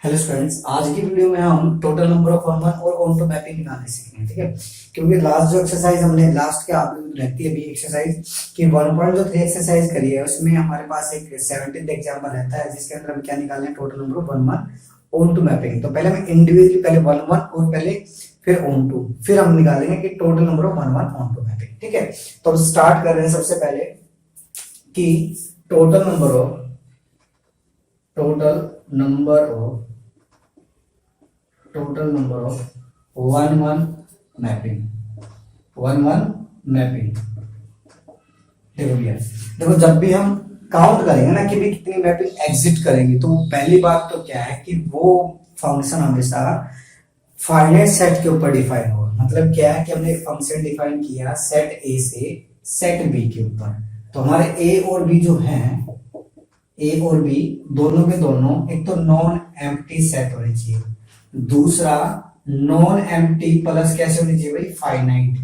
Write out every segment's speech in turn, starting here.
Hello students, आज की video में हम टोटल नंबर ऑफ वन और ऑन टू मैपिंग निकालने सीखेंगे। ठीक है, क्योंकि लास्ट जो एक्सरसाइज हमने लास्ट के आप रहती है अभी एक्सरसाइज की 1.3 एक्सरसाइज करी है, उसमें हमारे पास एक 17th एग्जांपल रहता है जिसके अंदर हम क्या निकालने हैं, total number of one onto mapping. तो पहले हम इंडिविजुअली पहले वन और पहले फिर ऑन टू, फिर हम निकालेंगे कि total number of one onto mapping. ठीक है, तो हम स्टार्ट कर रहे हैं सबसे पहले कि total number of one mapping. देखो भैया, देखो जब भी हम काउंट करेंगे ना कि भी कितनी मैपिंग एग्जिट करेंगी, तो पहली बात तो क्या है कि वो फंक्शन हमेशा फाइनाइट सेट के ऊपर डिफाइन होगा। मतलब क्या है कि हमने एक फंक्शन डिफाइन किया सेट ए से सेट बी के ऊपर, तो हमारे ए और बी जो हैं, ए और बी दोनों के दोनों एक तो नॉन एम्प्टी सेट होने चाहिए, दूसरा नॉन एम्प्टी प्लस कैसे होनी चाहिए भाई, फाइनाइट।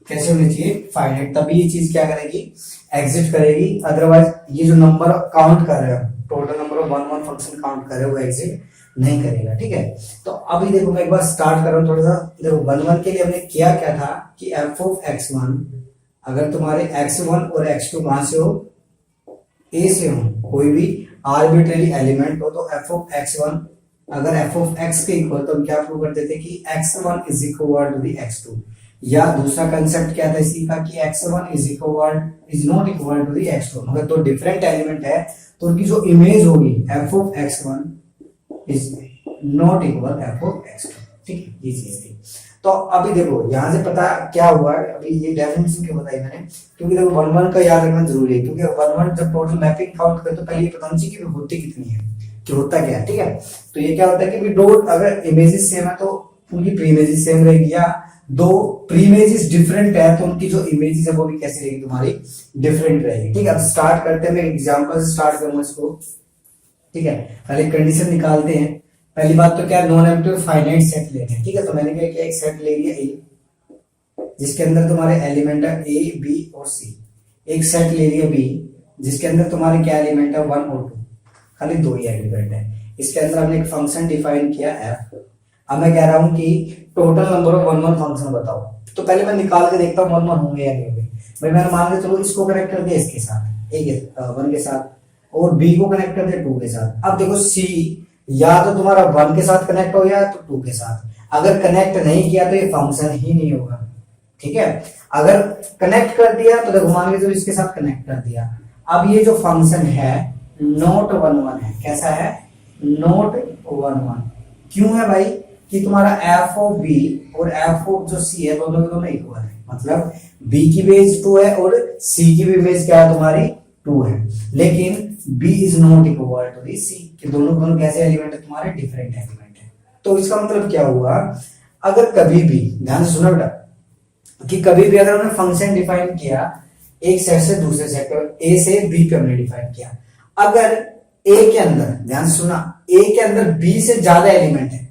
कैसे होनी चाहिए, फाइनाइट। तभी ये चीज क्या करेगी, एग्जिट करेगी। अदरवाइज ये जो नंबर काउंट कर रहे हो, total number of one function count कर रहे हो, वो एग्जिट नहीं करेगा। ठीक है, तो अभी देखो मैं एक बार स्टार्ट कर रहा हूँ थोड़ा सा। देखो वन के लिए हमने किया क्या था कि एफ ऑफ x1, अगर तुम्हारे x1 और x2 कहां से हो, ए से हो, कोई भी आर्बिट्रेरी एलिमेंट हो, तो एफ ऑफ x1 अगर एफ ऑफ x के इक्वल, तो हम क्या प्रूव कर देते कि x1 is equal to the x2। या दूसरा कंसेप्ट क्या था इसी का कि x1 is not equal to the x2। मगर तो डिफरेंट एलिमेंट है तो उनकी जो इमेज होगी F of x1 is not equal F of x2। ठीक है, ये चीज थी। तो अभी देखो यहां से पता क्या हुआ है, अभी ये डेफिनेशन क्यों बताई मैंने, क्योंकि देखो वन का याद रखना जरूरी है। क्योंकि वन जब टोटल मैपिंग काउंट करे तो पहले ये पता होना चाहिए कि होती कितनी है, कि होता क्या है। ठीक है, तो ये क्या होता है कि दो अगर इमेजेस सेम है तो उनकी प्री इमेजेस सेम रहेगी, या दो प्री इमेजेस डिफरेंट है तो उनकी जो इमेजेस है वो भी कैसी रहेगी, तुम्हारी डिफरेंट रहेगी। ठीक है, अब स्टार्ट करते हैं, मैं एग्जांपल से स्टार्ट करूंगा इसको। ठीक है, पहले कंडीशन निकालते हैं। पहली बात तो क्या, नॉन एम्प्टी फाइनाइट सेट लेते हैं। ठीक है, तो मैंने क्या किया, एक सेट ले लिया ए जिसके अंदर तुम्हारे एलिमेंट है ए बी और सी। एक सेट ले लिया बी जिसके अंदर तुम्हारे क्या एलिमेंट है, वन और टू, खाली दो ही एलिमेंट है। इसके अंदर हमने एक फंक्शन डिफाइन किया एफ। अब मैं कह रहा हूं कि total number of one function बताओ। तो पहले मैं निकाल के देखता हूँ वन होंगे या नहीं होंगे। भाई मैंने मान के चलो इसको कनेक्ट कर दिया इसके साथ, ए के वन के साथ, और बी को कनेक्ट कर दिया टू के साथ। अब देखो सी या तो तुम्हारा वन के साथ कनेक्ट हो गया तो टू के साथ। अगर कनेक्ट नहीं किया तो ये फंक्शन ही नहीं होगा। ठीक है, अगर कनेक्ट कर दिया तो देखो मान के चलो इसके साथ कनेक्ट कर दिया। अब ये जो फंक्शन है नॉट वन है। कैसा है, नॉट वन। क्यों है भाई, कि तुम्हारा एफ ऑफ बी और एफ ऑफ जो सी है दोनों के दोनों इक्वल है। मतलब बी की इमेज 2 है और सी की भी इमेज क्या है, तुम्हारी 2 है। लेकिन B is not equal to the C, कि दोनों कैसे एलिमेंट है, तुम्हारे डिफरेंट एलिमेंट है। तो इसका मतलब क्या हुआ, अगर कभी भी ध्यान से सुनो बेटा, कि कभी भी अगर हमने फंक्शन डिफाइन किया एक सेट से दूसरे सेट पे, ए से बी पे हमने डिफाइन किया, अगर ए के अंदर, ध्यान से सुना, ए के अंदर बी से ज्यादा एलिमेंट है,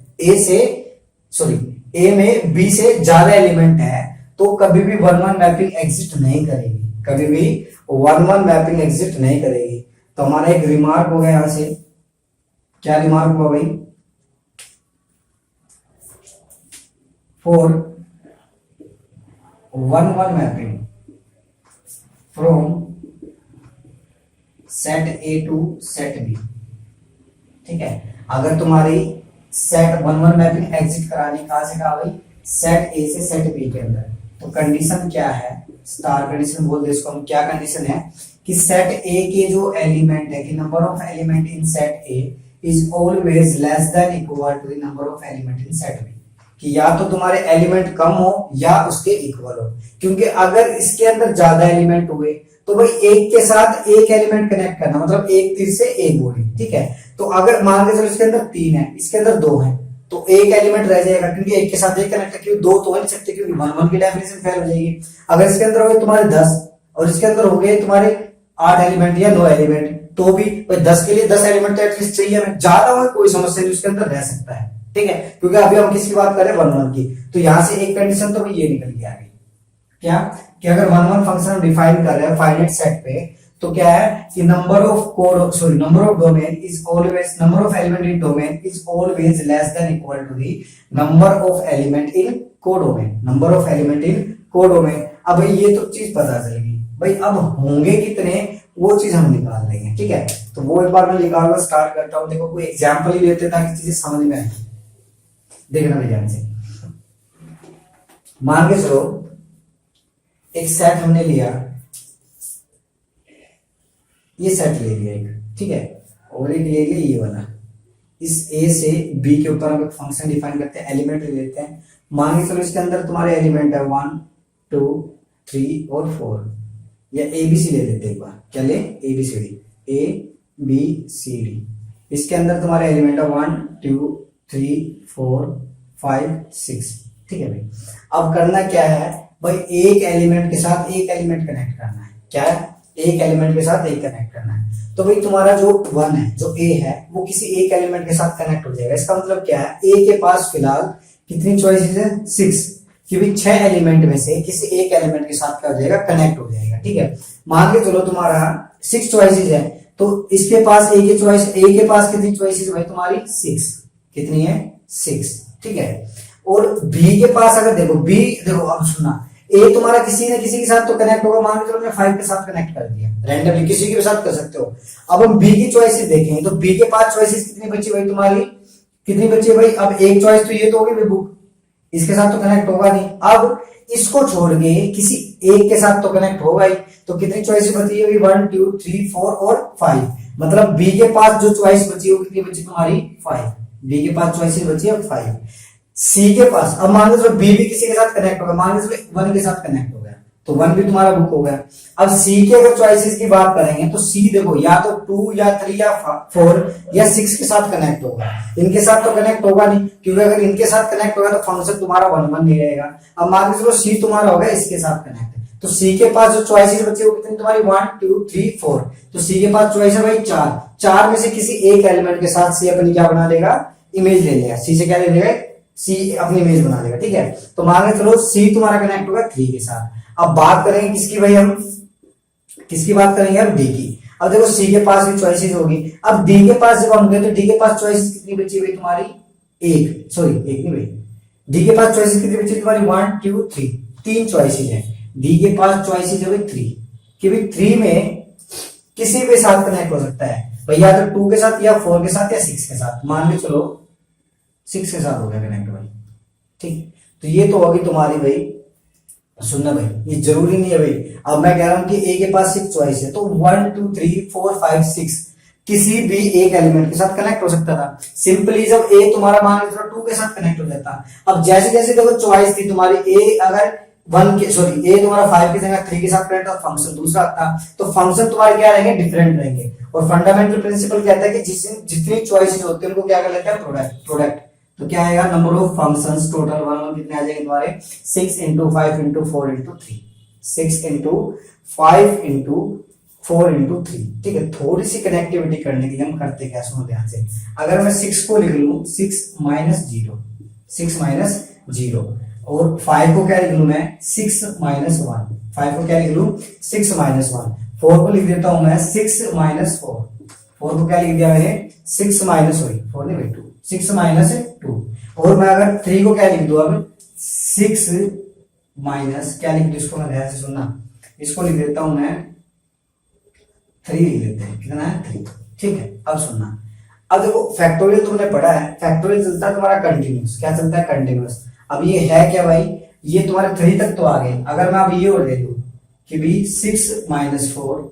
ए में बी से ज्यादा एलिमेंट है, तो कभी भी वन मैपिंग एग्जिस्ट नहीं करेगी। कभी भी वन मैपिंग एग्जिस्ट नहीं करेगी। तो हमारा एक रिमार्क हो गया यहां से। क्या रिमार्क हुआ भाई, for one mapping from set A to set B. ठीक है, अगर तुम्हारी सेट वन मैपिंग एग्जिट करानी कहां से कहा भाई, सेट ए से सेट बी के अंदर, तो कंडीशन क्या है, स्टार कंडीशन बोलते हैं इसको हम। क्या कंडीशन है कि सेट ए के जो एलिमेंट है, कि number of element in set A is always less than equal to the number of element in set B, कि या तो तुम्हारे एलिमेंट कम हो या उसके इक्वल हो। क्योंकि अगर इसके अंदर ज्यादा एलिमेंट हुए तो भाई एक के साथ एक एलिमेंट कनेक्ट करना, मतलब एक तीर से एक गोली। ठीक है, तो अगर मान के चलो इसके अंदर 3 है, इसके अंदर 2 है, तो एक एलिमेंट रह जाएगा, क्योंकि एक के साथ एक कनेक्ट है, क्योंकि 2 तो हो नहीं सकते, क्योंकि वन की डेफिनेशन फेल हो जाएगी। अगर इसके अंदर हो गए तुम्हारे 10 और इसके अंदर हो गए तुम्हारे 8 एलिमेंट या 9 एलिमेंट, तो भी 10 के लिए 10 एलिमेंट तो एटलीस्ट चाहिए हमें। ज्यादा हो कोई समस्या नहीं, उसके अंदर रह सकता है। ठीक है, क्योंकि अभी हम किसकी बात कर रहे हैं, वन की। तो यहां से एक कंडीशन तो ये निकल के आ गई, क्या कि अगर वन फंक्शन हम डिफाइन कर रहे हैं फाइनाइट सेट पे, तो क्या है कि number of code sorry number of domain is always number of element in domain is always less than equal to the number of element in codomain, number of element in codomain. अब भाई ये तो चीज पता चलेगी भाई, अब होंगे कितने वो चीज हम निकाल लेंगे, ठीक है। तो वो एक बार मैं निकालना स्टार्ट करता हूं। देखो कोई एग्जांपल ही लेते ताकि चीजें समझ में आए, देखना भी ध्यान से। मान के चलो एक सेट हमने लिया, ये सेट ले लिया एक, ठीक है, और एक ले लिया ये वाला। इस ए से बी के ऊपर हम एक फंक्शन डिफाइन करते हैं, एलिमेंट ले लेते हैं। मान के चलो इसके अंदर तुम्हारे एलिमेंट है 1 2 3 और 4, या ए बी सी ले लेते हैं एक बार। क्या ले? A B C D, A B C D. इसके अंदर तुम्हारे एलिमेंट है 1 2 3 4 5 6, ठीक है भाई। अब करना क्या है भाई, एक एलिमेंट के साथ एक एलिमेंट कनेक्ट करना है। क्या है? एक एलिमेंट के साथ एक कनेक्ट करना है। तो भाई तुम्हारा जो 1 है, जो ए है, वो किसी एक एलिमेंट के साथ कनेक्ट हो जाएगा। इसका मतलब क्या है, ए के पास फिलहाल कितनी चॉइसेस है? 6, कि भाई 6 एलिमेंट में से किसी एक एलिमेंट के साथ क्या हो जाएगा? कनेक्ट हो जाएगा, ठीक है। मान के चलो तुम्हारा 6 चॉइसेस है, तो इसके पास ए के चॉइस, ए के पास कितनी चॉइसेस भाई तुम्हारी? 6। कितनी है? 6, ठीक है। और बी के पास अगर देखो, बी देखो अब सुनना, ए तुम्हारा किसी न किसी के साथ तो कनेक्ट होगा। मान के चलो मैं 5 के साथ कनेक्ट कर दिया, रैंडमली किसी के साथ कर सकते हो। अब हम बी की चॉइसेस देखेंगे, तो बी के पास चॉइसेस कितनी बची भाई तुम्हारी? कितनी बची भाई? अब एक चॉइस तो ये तो होगी भाई बुक, इसके साथ तो कनेक्ट होगा नहीं। अब इसको छोड़ के किसी एक के साथ तो कनेक्ट होगा ही, तो कितनी चॉइसेस बची है? 1 2 3 4 और 5। मतलब बी के पास जो चॉइस बची है वो कितनी बची तुम्हारी? 5। बी के पास चॉइसेस बची है 5। सी के पास, अब मान लो चलो बी भी किसी के साथ कनेक्ट होगा, मान लो चलो 1 के साथ कनेक्ट हो गया, तो 1 भी तुम्हारा बुक हो गया। अब सी के अगर चॉइसेस की बात करेंगे तो सी देखो या तो 2 या 3 या 4 या 6 के साथ कनेक्ट होगा। इनके साथ तो कनेक्ट होगा नहीं, क्योंकि अगर इनके साथ कनेक्ट होगा तो फंक्शन तुम्हारा 1 1 नहीं रहेगा। अब मान के चलो सी तुम्हारा होगा इसके साथ कनेक्ट, तो सी के पास जो चॉइसेस बची वो कितनी तुम्हारी? 1 2 3 4। तो सी के पास चॉइस है भाई 4। 4 में से किसी एक एलिमेंट के साथ सी अपनी क्या बना लेगा? इमेज ले लेगा। सी से क्या ले लेगा? सी अपनी इमेज बना लेगा, ठीक है। तो मान के चलो सी तुम्हारा कनेक्ट होगा 3 के साथ। अब बात करेंगे किसकी भाई, हम किसकी बात करेंगे? अब डी की। अब देखो सी के पास भी चॉइसेस होगी। अब डी के पास जब हम गए तो डी के पास चॉइसेस कितनी बची भाई तुम्हारी? एक, सॉरी एक नहीं भाई, डी के पास चॉइसेस कितनी बची तुम्हारी? 1 2 3, 3 चॉइसेस है। डी के पास चॉइसेस है भाई 3, कि भाई 3 में किसी के साथ कनेक्ट हो सकता है भाई, या तो 2 के साथ या 4 के साथ या 6 के साथ। मान के चलो 6 के साथ हो गया कनेक्ट भाई, ठीक। तो ये तो होगी तुम्हारी भाई, सुनना भाई, ये जरूरी नहीं है भाई। अब मैं कह रहा हूं कि ए के पास 6 चॉइस है, तो 1 2 3 4 5 6 किसी भी एक एलिमेंट के साथ कनेक्ट हो सकता था। सिंपली जब ए तुम्हारा मान लो 2 के साथ कनेक्ट हो जाता। अब जैसे जैसे देखो चॉइस थी तुम्हारी, ए अगर 1 के सॉरी ए तुम्हारा 5 की जगह 3 के साथ कनेक्ट हो, फंक्शन दूसरा आता, तो फंक्शन तुम्हारे क्या रहेंगे? डिफरेंट रहेंगे। और फंडामेंटल प्रिंसिपल कहता है कि जितनी चॉइसेस होती है उनको क्या कर लेते हैं? प्रोडक्ट। तो क्या आएगा? नंबर ऑफ फंक्शंस टोटल 1 कितने आ जाएंगे तुम्हारे? 6 into 5 into 4 into 3, 6 into 5 into 4 into 3, ठीक है। थोड़ी सी कनेक्टिविटी करने के लिए हम करते क्या, सुनो ध्यान से। अगर मैं 6 को लिख लूं 6 minus 0, 6 minus 0, और 5 को क्या लिख लूं मैं? 6 minus 1, 5 को क्या लिख लूं? 6 minus 1, 4 को लिख देता हूं मैं 6 minus 4, 4 को क्या लिख दिया मैंने? 6 minus 4 नहीं भाई 2, 6 minus 2। और मैं अगर 3 को क्या लिख दूं? अब 6 माइनस क्या लिख दूं? इसको मैं ध्यान से सुनना, इसको लिख देता हूं मैं 3 लिख देते हैं। कितना है? 3, ठीक है। अब सुनना, अब देखो फैक्टोरियल तुमने पढ़ा है, फैक्टोरियल चलता है तुम्हारा कंटिन्यूस। क्या चलता है? कंटिन्यूस। अब ये है क्या भाई? ये तुम्हारे 3 तक तो आ गए। अगर मैं अब ये और ले लूं कि भी 6 minus 4,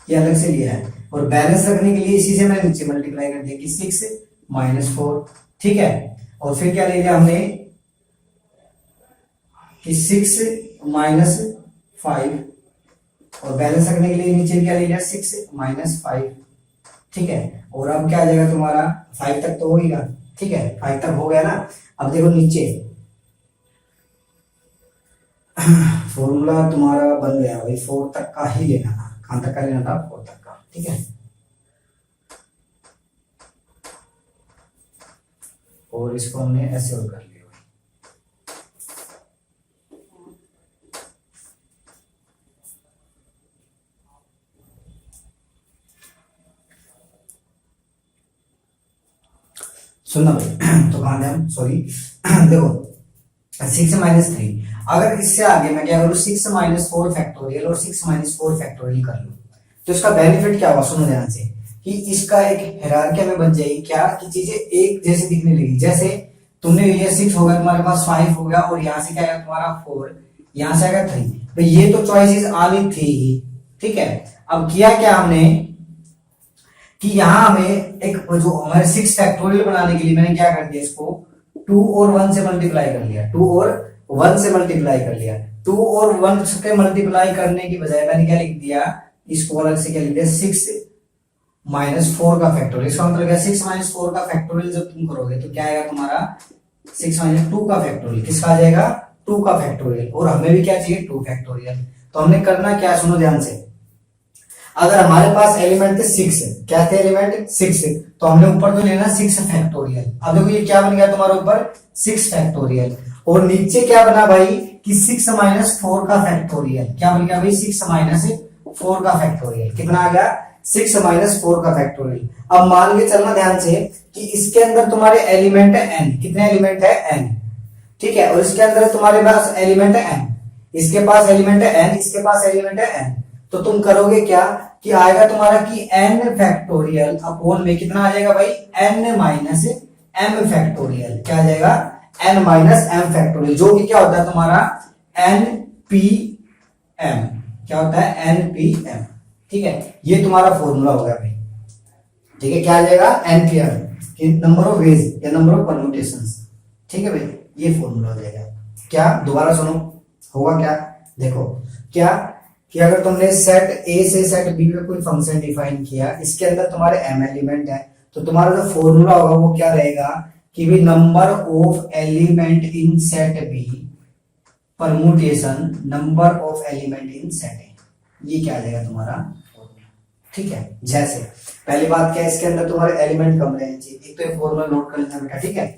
ये अलग से लिया है, और बैलेंस रखने के लिए इसी से मैंने नीचे मल्टीप्लाई कर दिया कि 6 minus 4, ठीक है। और फिर क्या ले लिया हमने कि 6 minus 5, और बैलेंस रखने के लिए नीचे क्या ले लिया? 6 minus 5, ठीक है। और अब क्या आ जाएगा तुम्हारा? 5 तक तो हो ही गया, ठीक है। 5 तक हो गया ना। अब देखो नीचे फॉर्मूला तुम्हारा बन गया भाई, 4 तक का ही लेना था। कहां तक का लेना था? 4 तक का, ठीक है। और इसको हमने ऐसे और कर लिया। सुनना भाई तो कहाँ थे हम, सॉरी देखो 6 - 3, अगर इससे आगे मैं क्या करूँ 6 - 4 फैक्टोरियल और 6 - 4 फैक्टोरियल कर लूँ तो इसका बेनिफिट क्या हुआ, सुनो ध्यान से, कि इसका एक हायरार्की में बन जाएगी क्या, कि चीजें एक जैसे दिखने लगी। जैसे तुमने ये 6 हो गया, तुम्हारे पास 5 हो गया, और यहाँ से क्या आएगा तुम्हारा 4, यहाँ से आएगा 3, तो ये तो चॉइसेस आनी थी ही, ठीक है। अब किया क्या हमने कि यहाँ हमें एक जो हमारे 6 फैक्टोरियल बनाने के लिए मैंने क्या कर दिया, इसको 2 और 1 से मल्टीप्लाई कर लिया, 2 और 1 से मल्टीप्लाई कर लिया। 2 और 1 के मल्टीप्लाई करने की बजाय मैंने क्या लिख दिया, इसको अलग से क्या लिख दिया 6 - 4 का फैक्टोरियल। इसका मतलब क्या, 6 - 4 का फैक्टोरियल जब तुम करोगे तो क्या आएगा तुम्हारा 6 - 2 का फैक्टोरियल। किसका आ जाएगा, 2 का फैक्टोरियल, और हमें भी क्या चाहिए 2 फैक्टोरियल। तो हमने करना क्या, सुनो ध्यान से, अगर हमारे पास एलिमेंट थे 6, क्या थे एलिमेंट 6, तो हमने ऊपर तो लेना 6 फैक्टोरियल। अब देखो ये क्या बन गया तुम्हारे ऊपर 6 फैक्टोरियल, और नीचे क्या बना भाई कि 6 - 4 का फैक्टोरियल। क्या बन गया भाई 6 - 4 का फैक्टोरियल। कितना आ गया 6 - 4 का फैक्टोरियल। अब मान के चलना ध्यान से कि इसके अंदर तुम्हारे एलिमेंट है n, कितने एलिमेंट है n, ठीक है, और इसके अंदर तुम्हारे पास एलिमेंट है n, इसके पास एलिमेंट है n, इसके पास एलिमेंट है n। तो तुम करोगे क्या कि आएगा तुम्हारा कि n फैक्टोरियल अपॉन में कितना आ जाएगा भाई n माइनस m फैक्टोरियल। क्या आ जाएगा n माइनस m फैक्टोरियल, जो कि क्या होता है तुम्हारा npm। क्या होता है npm, ठीक है, ये तुम्हारा फॉर्मूला हो गया भाई, ठीक है। क्या आ जाएगा npm, नंबर ऑफ वेज या नंबर ऑफ परम्यूटेशंस, ठीक है भाई, ये फॉर्मूला हो जाएगा। क्या दोबारा सुनो, होगा क्या, देखो क्या कि अगर तुमने सेट ए से सेट बी में कोई फंक्शन डिफाइन किया, इसके अंदर तुम्हारे m एलिमेंट है, तो तुम्हारा जो फॉर्मूला होगा वो क्या रहेगा कि भी number of element in set B permutation number of element in set A, ये क्या आ जाएगा तुम्हारा फॉर्मूला, ठीक है। जैसे पहली बात क्या है, इसके अंदर तुम्हारे एलिमेंट कम रहने चाहिए, एक तो ये फॉर्मूला नोट कर लेना बेटा, ठीक है,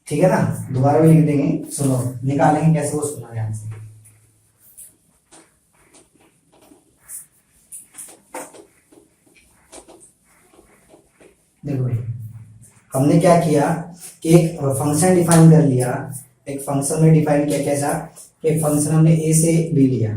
ठीक है ना, दोबारा भी लिख देंगे, सुनो निकालेंगे कैसे वो सुनना ध्यान से। देखो भाई हमने क्या किया कि एक फंक्शन डिफाइन कर लिया, एक फंक्शन में डिफाइन किया कैसा, एक फंक्शन हमने ए से बी लिया,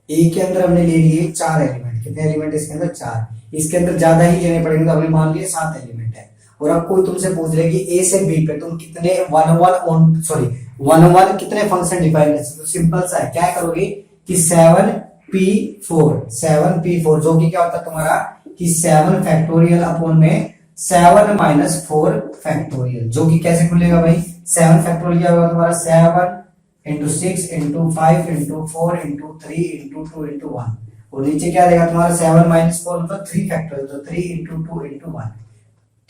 ए के अंदर हमने ले लिए 4 एलिमेंट, कितने एलिमेंट इसके अंदर 4, इसके अंदर ज्यादा ही लेने पड़ेंगे, तो हमने मान लिए 7 एलिमेंट है। और अब कोई तुमसे पूछ रहे कि ए से बी पे तुम कितने 1 कितने फंक्शन डिफाइन कर सकते हो, सिंपल सा है, क्या करोगे कि 7p4 जो कि क्या होता है तुम्हारा कि 7 फैक्टोरियल अपॉन में 7 - 4 फैक्टोरियल, जो कि कैसे खुलेगा भाई 7 फैक्टोरियल क्या होगा तुम्हारा 7 × 6 × 5 × 4 × 3 × 2 × 1, और नीचे क्या देगा तुम्हारा 7 - 4 मतलब 3 फैक्टोरियल, तो 3 × 2 × 1,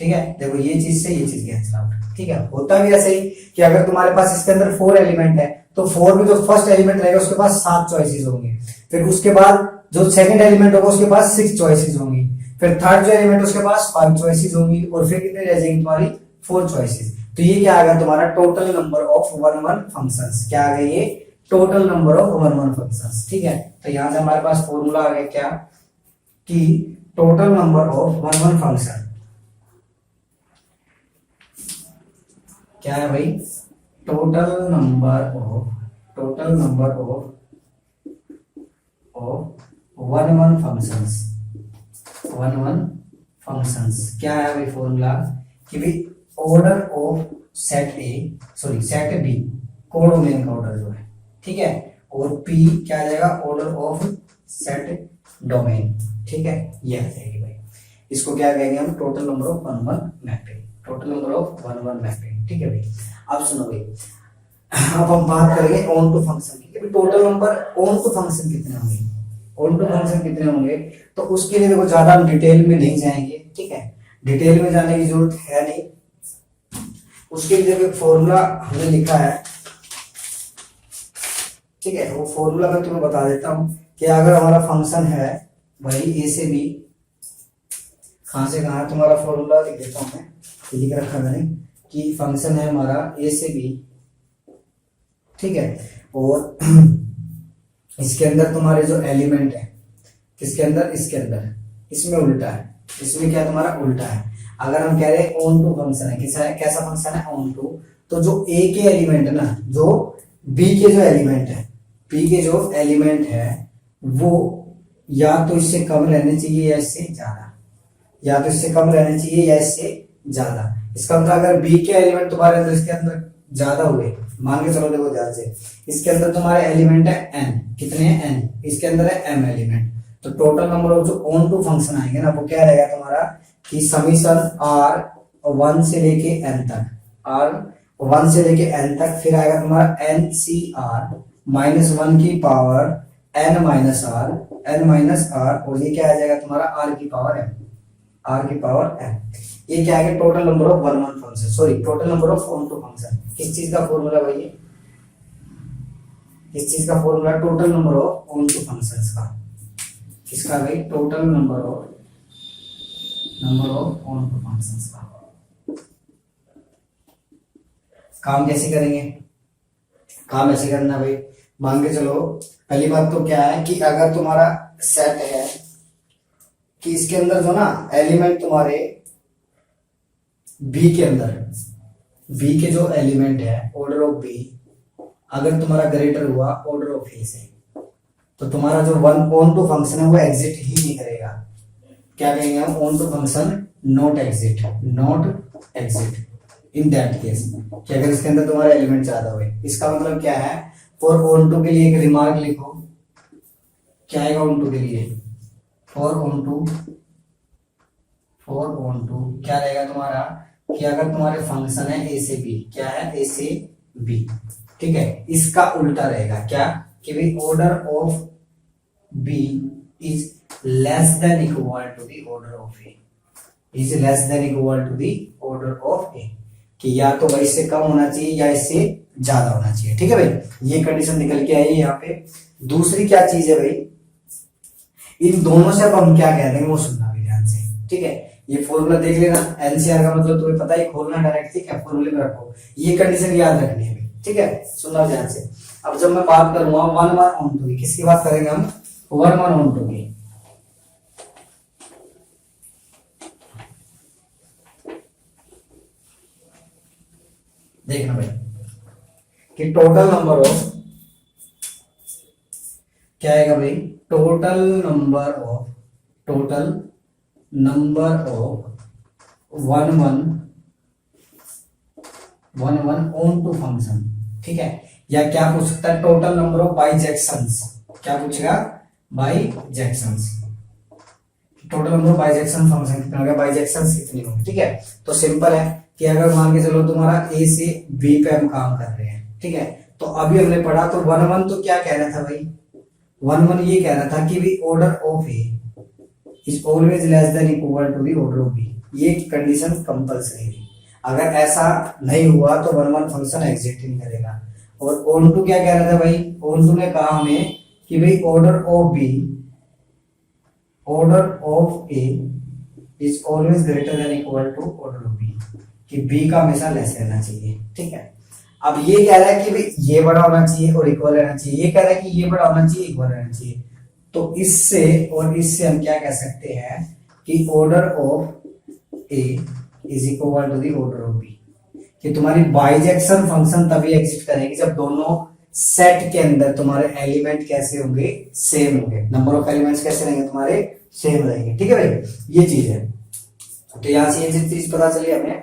ठीक है। देखो ये चीज से ये चीज कैंसिल आउट, ठीक है। होता भी ऐसे ही कि अगर तुम्हारे पास इसके अंदर 4 एलिमेंट है तो 4 में जो फर्स्ट एलिमेंट रहेगा उसके पास 7 चॉइसेस होंगे, फिर उसके बाद जो सेकंड एलिमेंट होगा उसके पास 6 चॉइसेस होंगी, फिर थर्ड जो एलिमेंट उसके पास 5 चॉइसेस होंगी, और फिर कितने रह जाएंगी तुम्हारी 4 चॉइसेस। तो ये क्या आ गया तुम्हारा टोटल नंबर ऑफ 1 फंक्शंस, क्या आ गया ये टोटल नंबर ऑफ 1 फंक्शंस, ठीक है। तो यहां से हमारे पास फॉर्मूला आ गया क्या कि टोटल नंबर ऑफ 1 फंक्शन क्या है भाई, टोटल नंबर ऑफ 1 फंक्शंस क्या है भाई फॉर्मूला कि भाई order of set B codomain का ऑर्डर जो है, ठीक है, और पी क्या आ जाएगा ऑर्डर ऑफ सेट डोमेन, ठीक है, ये आ जाएगी भाई। इसको क्या कहेंगे हम total number of 1 mapping, total number of 1 mapping, ठीक है भाई। अब सुनो भाई, अब हम बात करेंगे ऑन टू फंक्शन की, total number onto function कितने होंगे, ऑन टू फंक्शन कितने होंगे, तो उसके लिए देखो ज्यादा हम डिटेल में नहीं जाएंगे, ठीक है, डिटेल में जाने की जरूरत है नहीं। उसके लिए देखो फॉर्मूला हमने लिखा है, ठीक है, वो फॉर्मूला मैं तुम्हें बता देता हूं कि अगर हमारा फंक्शन है भाई ए से बी, कहां से कहां तुम्हारा फॉर्मूला लिख देता हूं मैं, लिख रखा मैंने कि फंक्शन है हमारा ए से बी, ठीक है, और इसके अंदर तुम्हारे जो एलिमेंट है किसके अंदर, इसके अंदर, इसमें उल्टा है, इसमें क्या तुम्हारा उल्टा है। अगर हम कह रहे हैं ऑन टू फंक्शन है, कैसा फंक्शन है, ऑन टू, तो जो ए के एलिमेंट है ना, जो बी के जो एलिमेंट है, बी के जो एलिमेंट है वो या तो इससे कम रहने चाहिए या इससे ज्यादा, या तो इससे कम रहने चाहिए या इससे ज्यादा। इसका मतलब अगर बी के एलिमेंट तुम्हारे अंदर इसके अंदर ज्यादा हुए, मान के चलो देखो ध्यान से, इसके अंदर तुम्हारे एलिमेंट है एन, कितने हैं एन, इसके अंदर है एम एलिमेंट, तो टोटल नंबर ऑफ जो ऑन टू फंक्शन आएंगे ना वो क्या रहेगा तुम्हारा कि समीशन आर 1 से लेके एन तक, आर 1 से लेके एन तक, फिर आएगा तुम्हारा एन सी आर -1 की power N minus R, N minus R, और ये क्या आ जाएगा तुम्हारा आर की पावर एम, आर की पावर एम। ये क्या है, total number of one one function, sorry total number of onto function. किस चीज का फॉर्मूला भाई, किस चीज का फॉर्मूला, total number of onto functions का, किसका भाई, total number of onto functions का। काम कैसे करेंगे, काम ऐसे करना भाई, मान के चलो पहली बात तो क्या है कि अगर तुम्हारा सेट है कि इसके अंदर जो ना एलिमेंट तुम्हारे बी के अंदर, बी के जो एलिमेंट है ऑर्डर ऑफ बी अगर तुम्हारा ग्रेटर हुआ ऑर्डर ऑफ ए से, तो तुम्हारा जो वन ऑन टू फंक्शन है वो एग्जिट ही नहीं करेगा। क्या कहेंगे हम, onto function not exist, not exist in that case कि अगर इसके अंदर तुम्हारे एलिमेंट ज्यादा हुए। इसका मतलब क्या है, फॉर ऑन टू के लिए एक रिमार्क लिखो, क्या आएगा ऑन टू के लिए, फॉर ऑन टू क्या रहेगा तुम्हारा कि अगर तुम्हारे फंक्शन है ए से बी, क्या है ए से बी, ठीक है, इसका उल्टा रहेगा क्या कि भाई order of B is less than equal to the order of A, is less than equal to the order of A, कि या तो भाई इससे कम होना चाहिए या इससे ज्यादा होना चाहिए। ठीक है भाई, ये कंडीशन निकल के आई यहाँ पे। दूसरी क्या चीज है भाई, इन दोनों से अब हम क्या कह देंगे वो सुनना भी ध्यान से, ठीक है। ये फॉर्मूला देख लेना, एनसीआर का मतलब तुम्हें पता है, खोलना डायरेक्ट, ठीक है, फॉर्मूले में रखो, ये कंडीशन याद रखनी है, ठीक है, सुनना ध्यान से। अब जब मैं बात करूंगा वन वन ऑन टू की, किसकी बात करेंगे हम, वन वन ऑन टू की। देखना भाई कि टोटल नंबर ऑफ क्या आएगा भाई, total number of one one onto function, ठीक है, या क्या पूछ सकता है, टोटल नंबर ऑफ बाइजेक्शंस, क्या पूछेगा, bijections, total number of bijection function कितना होगा, बाइजेक्शंस कितनी होंगी, ठीक है। तो सिंपल है कि अगर मान के चलो तुम्हारा ए से बी पे हम काम कर रहे हैं, ठीक है, तो अभी हमने पढ़ा तो वन वन तो क्या कह रहा था भाई, वन वन ये कह रहा था कि भी order of A is always less than equal to the order of B, ये कंडीशन कंपलसरी है। अगर ऐसा नहीं हुआ तो वन वन फंक्शन एग्जिस्ट नहीं करेगा। और ऑन टू क्या कह रहा था भाई, ऑन टू ने कहा हमें कि भाई order of A is always greater than equal to order of B, कि बी का हमेशा लेस रहना चाहिए, ठीक है। अब ये कह रहा है कि भाई ये बड़ा होना चाहिए और इक्वल रहना चाहिए, ये कह रहा है कि ये बड़ा होना चाहिए इक्वल रहना चाहिए, तो इससे और इससे हम क्या कह सकते हैं कि order of A is equal to the order of B, कि तुम्हारी बाइजेक्शन फंक्शन तभी एग्जिस्ट करेगी जब दोनों सेट के अंदर तुम्हारे एलिमेंट कैसे होंगे, सेम होंगे, नंबर ऑफ एलिमेंट्स कैसे रहेंगे तुम्हारे, सेम रहेंगे, ठीक है भाई, ये चीज है। तो यहां से ये चीज पता चली हमें।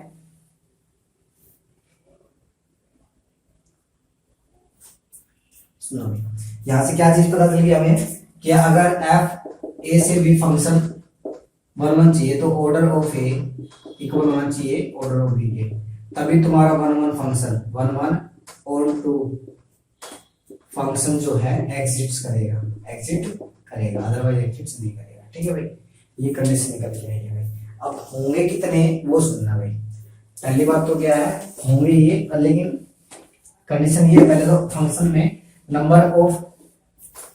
सुनो यहां से क्या चीज पता चली हमें कि अगर एफ ए से बी फंक्शन वन वन चाहिए तो ऑर्डर ऑफ ए इक्वल होना चाहिए ऑर्डर ऑफ बी के, तभी तुम्हारा one one function one one onto function जो है एग्जिट करेगा, अदरवाइज एग्जिट नहीं करेगा, ठीक है भाई, ये कंडीशन निकल के आई है भाई। अब होंगे कितने वो सुनना भाई, पहली बात तो क्या है, होंगे ये, लेकिन कंडीशन ये पहले तो फंक्शन में नंबर ऑफ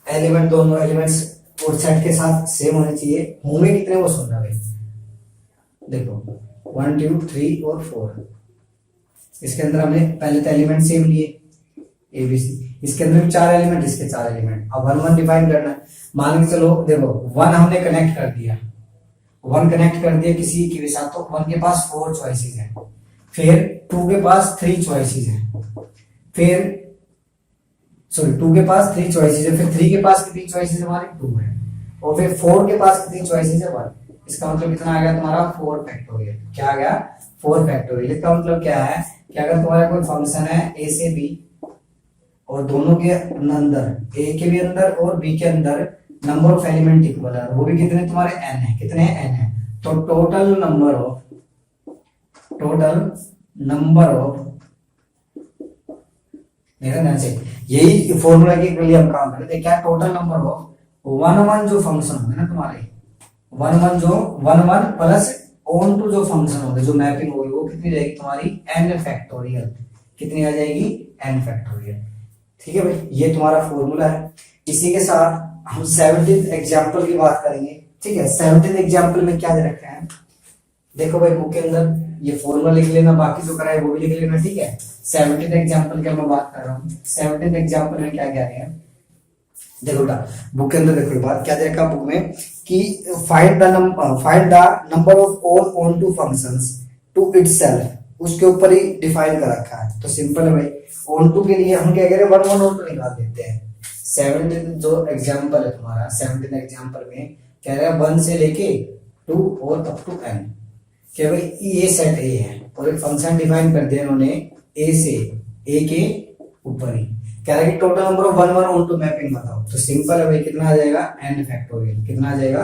एलिमेंट दोनों एलिमेंट्स और सेट के साथ सेम होने चाहिए। होंगे कितने वो सुनना भाई, देखो 1 2 3 और 4, इसके अंदर हमने पहले तो एलिमेंट सेम लिए ए बी सी, इसके अंदर भी 4 एलिमेंट, इसके 4 एलिमेंट। अब वन वन डिफाइन करना है, मान के चलो देखो वन हमने कनेक्ट कर दिया, 1 कनेक्ट कर दिया किसी के भी साथ, तो 1 के पास 4 चॉइसेस हैं, फिर 2 के पास 3 चॉइसेस हैं, फिर सॉरी 2 के पास 3 चॉइसेस है, फिर 3 के पास कितनी चॉइसेस हमारे 2 है, और फिर 4 के पास कितनी चॉइसेस है 1। इसका मतलब कितना आ गया तुम्हारा 4 फैक्टोरियल। क्या आ गया 4 फैक्टोरियल। इसका मतलब क्या है कि अगर तुम्हारा कोई फंक्शन है a से b और दोनों के अंदर, a के भी अंदर और b के अंदर नंबर ऑफ एलिमेंट इक्वल है, वो भी कितने तुम्हारे n है, कितने n है, तो टोटल नंबर ऑफ मेरा ध्यान से यही फॉर्मूला के लिए हम काम करते हैं। क्या टोटल नंबर ऑफ 1 जो फंक्शन होंगे ना तुम्हारे, 1 प्लस ऑन टू जो फंक्शन होंगे, जो मैपिंग होगी, वो कितनी रहेगी तुम्हारी n फैक्टोरियल। कितनी आ जाएगी n फैक्टोरियल। ठीक है भाई, ये तुम्हारा फॉर्मूला है। इसी के साथ हम 17th एग्जांपल की बात करेंगे। ठीक है, 17th एग्जांपल में क्या दे रखा है, देखो भाई बुक के अंदर ये फॉर्मूला लिख लेना, बाकी जो करा है वो भी लिख लेना। ठीक है, 17th एग्जांपल की मैं बात कर रहा हूँ। 17th एग्जांपल में क्या कह रहे हैं, देखो बुक के अंदर देखो बात क्या दे रखा बुक में कि find the number of all onto functions to itself, उसके ऊपर ही डिफाइन कर रखा है। तो सिंपल है भाई, ऑन टू के लिए हम क्या करें 1 1 ऑन टू निकाल देते हैं। 17th जो एग्जांपल है तुम्हारा, 17th एग्जांपल में कह रहा है 1 से लेके 2 और अप टू n, क्या भाई ये सेट ए है और एक फंक्शन डिफाइन कर दिया इन्होंने ए से, ए के ऊपर ही कह रहा है कि total number of 1 1 onto mapping बताओ। तो सिंपल है भाई, कितना आ जाएगा n फैक्टोरियल, कितना आ जाएगा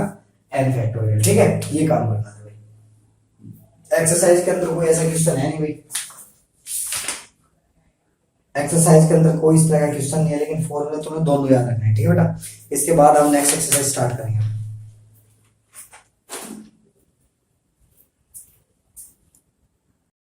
n फैक्टोरियल। ठीक है, ये काम करना है भाई। एक्सरसाइज के अंदर कोई ऐसा क्वेश्चन है नहीं भाई, एक्सरसाइज के अंदर कोई इस तरह का क्वेश्चन नहीं है, लेकिन फॉर्मूला तुम्हें दोनों याद रखना है। ठीक है बेटा, इसके बाद हम नेक्स्ट एक्सरसाइज स्टार्ट करेंगे।